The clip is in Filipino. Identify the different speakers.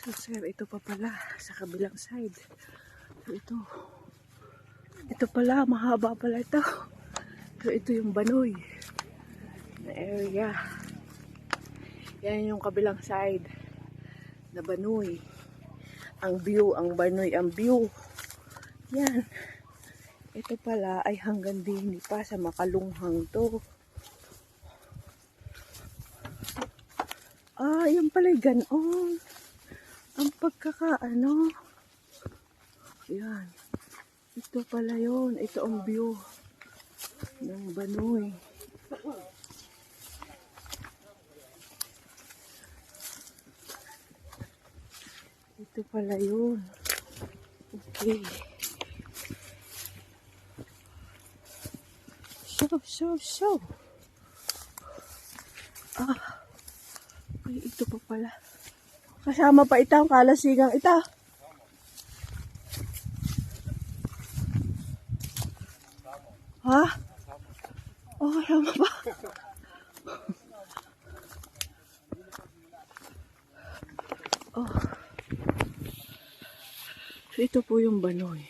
Speaker 1: So sir, ito pa pala sa kabilang side. So ito pala, mahaba pala ito. So ito yung Banoy na area. Yan yung kabilang side na Banoy. Ang view, ang Banoy, ang view. Yan. Ito pala ay hanggang din pa sa Makalunghang to. Ah, yung pala ganon. Ang pagkakaano. Yan. Ito pala yun. Ito ang view ng Banoy. Ito pala yun. Okay. Show. Ah. Ay, ito pa pala. Kasama pa ito ang kalasigang ito. Ha? Oh, kasama pa. Oh. So, ito po yung Banoy.